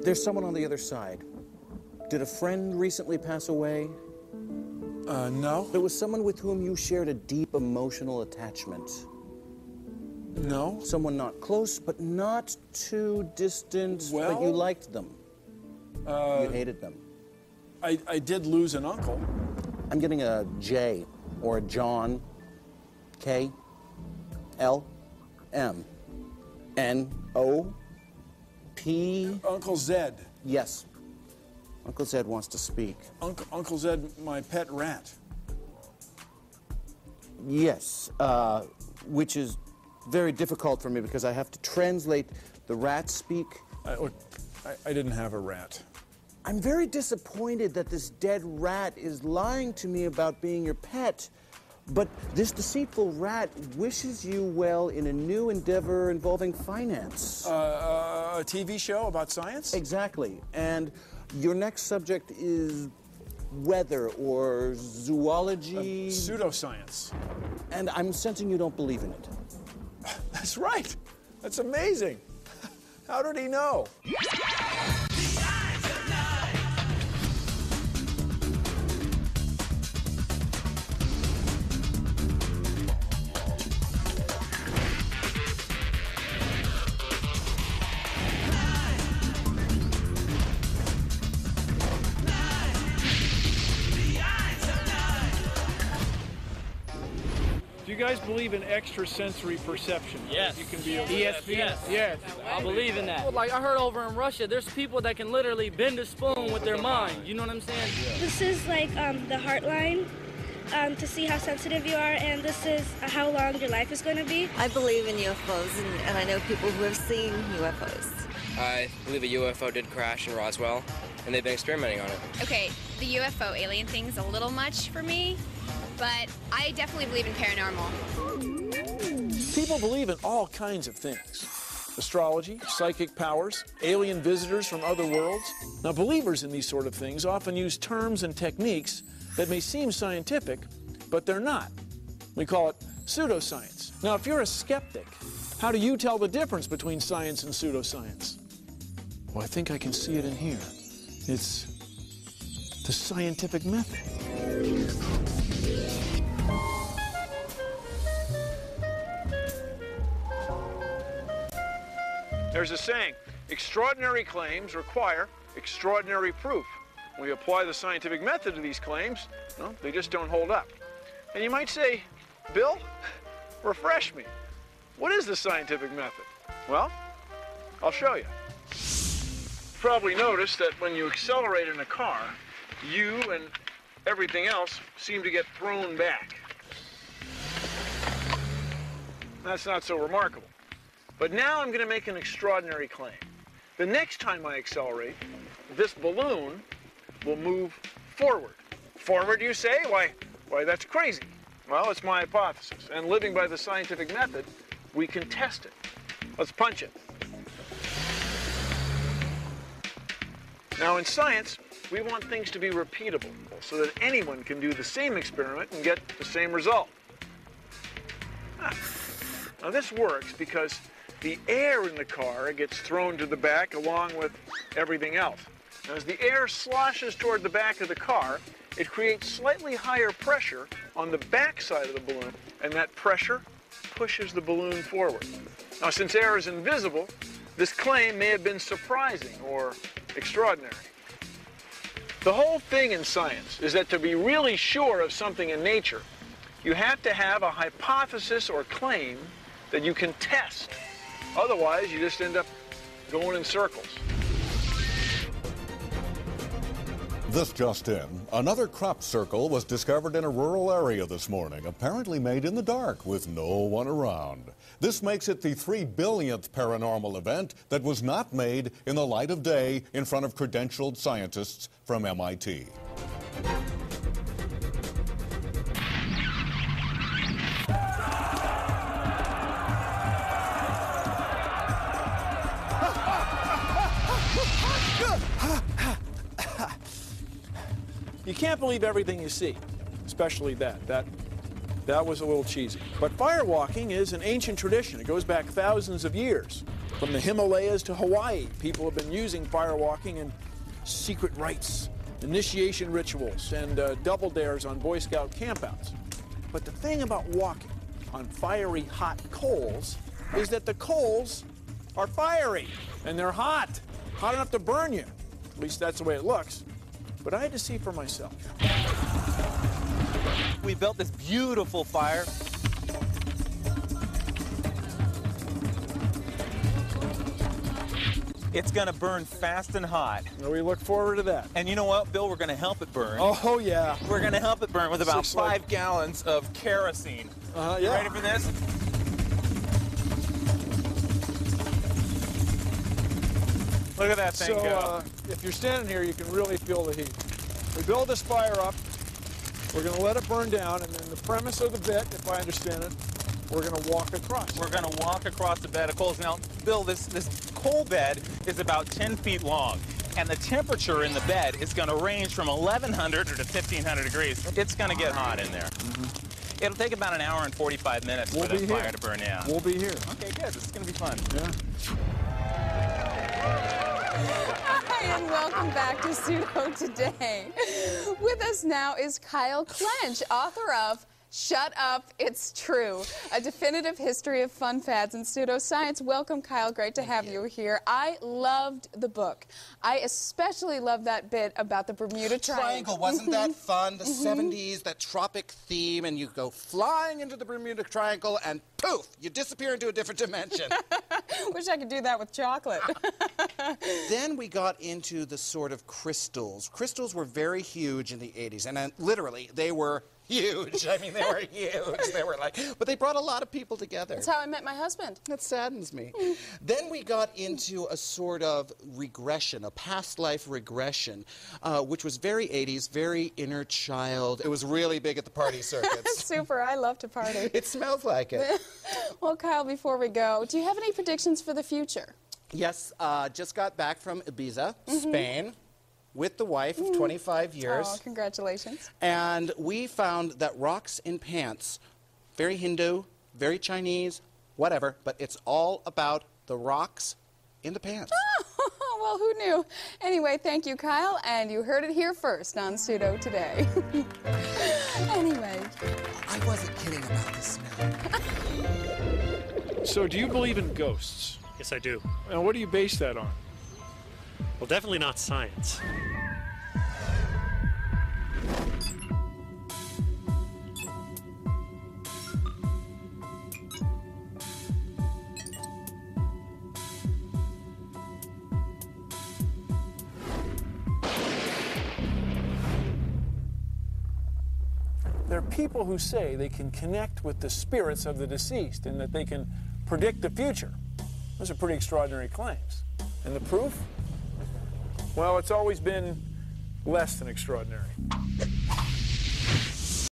There's someone on the other side. Did a friend recently pass away? No. There was someone with whom you shared a deep emotional attachment. No. Someone not close, but not too distant, Well, but you liked them. You hated them. I did lose an uncle. I'm getting a J or a John. K, L, M, N, O, P. Uncle Zed. Yes. Uncle Zed wants to speak. Uncle Zed, my pet rat. Yes, which is very difficult for me because I have to translate the rat speak. Look, I didn't have a rat. I'm very disappointed that this dead rat is lying to me about being your pet. But this deceitful rat wishes you well in a new endeavor involving finance. A TV show about science? Exactly. And your next subject is weather or zoology. Pseudoscience. And I'm sensing you don't believe in it. That's right. That's amazing. How did he know? Do you guys believe in extrasensory perception? Yes. You can be ESPN? Yes. I believe in that. Like I heard over in Russia, there's people that can literally bend a spoon with their mind. You know what I'm saying? This is like the heart line to see how sensitive you are, and this is how long your life is going to be. I believe in UFOs, and I know people who have seen UFOs. I believe a UFO did crash in Roswell, and they've been experimenting on it. Okay, the UFO alien thing's a little much for me, but I definitely believe in paranormal. People believe in all kinds of things. Astrology, psychic powers, alien visitors from other worlds. Now, believers in these sort of things often use terms and techniques that may seem scientific, but they're not. We call it pseudoscience. Now, if you're a skeptic, how do you tell the difference between science and pseudoscience? Well, I think I can see it in here. It's the scientific method. There's a saying, extraordinary claims require extraordinary proof. When we apply the scientific method to these claims, well, they just don't hold up. And you might say, Bill, refresh me. What is the scientific method? Well, I'll show you. You've probably noticed that when you accelerate in a car, you and everything else seem to get thrown back. That's not so remarkable. But now I'm going to make an extraordinary claim. The next time I accelerate, this balloon will move forward. Forward, you say? Why, that's crazy. Well, it's my hypothesis. And living by the scientific method, we can test it. Let's punch it. Now, in science, we want things to be repeatable so that anyone can do the same experiment and get the same result. Now, this works because the air in the car gets thrown to the back along with everything else. Now, as the air sloshes toward the back of the car, it creates slightly higher pressure on the back side of the balloon, and that pressure pushes the balloon forward. Now, since air is invisible, this claim may have been surprising or extraordinary. The whole thing in science is that to be really sure of something in nature, you have to have a hypothesis or claim that you can test. Otherwise, you just end up going in circles. This just in, another crop circle was discovered in a rural area this morning, apparently made in the dark with no one around. This makes it the 3 billionth paranormal event that was not made in the light of day in front of credentialed scientists from MIT. You can't believe everything you see, especially that. That was a little cheesy. But firewalking is an ancient tradition. It goes back thousands of years. From the Himalayas to Hawaii, people have been using firewalking in secret rites, initiation rituals, and double dares on Boy Scout campouts. But the thing about walking on fiery hot coals is that the coals are fiery, and they're hot enough to burn you. At least that's the way it looks. But I had to see for myself. We built this beautiful fire. It's going to burn fast and hot. We look forward to that. And you know what, Bill? We're going to help it burn. Oh, yeah. We're going to help it burn with about 5 gallons of kerosene. Yeah. You ready for this? Look at that thing go. If you're standing here, you can really feel the heat. We build this fire up. We're going to let it burn down, and then the premise of the bit, if I understand it, we're going to walk across. We're going to walk across the bed of coals. Now, Bill, this coal bed is about 10 feet long, and the temperature in the bed is going to range from 1,100 to 1,500 degrees. It's going to get hot in there. It'll take about an hour and 45 minutes for the fire to burn out. We'll be here. Okay, good. This is going to be fun. Yeah. Hi, and welcome back to Pseudo Today. With us now is Kyle Clench, author of Shut Up, It's True, a definitive history of fun fads and pseudoscience. Welcome, Kyle. Great to have you here. I loved the book. I especially loved that bit about the Bermuda Triangle. Wasn't that fun? The 70s, that tropic theme, and you go flying into the Bermuda Triangle, and poof, you disappear into a different dimension. Wish I could do that with chocolate. Then we got into the sort of crystals. Crystals were very huge in the 80s, and literally, they were huge. I mean, they were huge. They were like, but they brought a lot of people together. That's how I met my husband. That saddens me. Then we got into a sort of regression, a past life regression, which was very 80s, very inner child. It was really big at the party circuits. Super. I love to party. It smells like it. Well, Kyle, before we go, do you have any predictions for the future? Yes, just got back from Ibiza, Spain, with the wife of 25 years. Oh, congratulations. And we found that rocks in pants, very Hindu, very Chinese, whatever, but it's all about the rocks in the pants. Oh, well, who knew? Anyway, thank you, Kyle, and you heard it here first on Pseudo Today. Anyway. I wasn't kidding about the smell. So, do you believe in ghosts? Yes, I do. And what do you base that on? Well, definitely not science. There are people who say they can connect with the spirits of the deceased and that they can predict the future. Those are pretty extraordinary claims. And the proof? Well, it's always been less than extraordinary.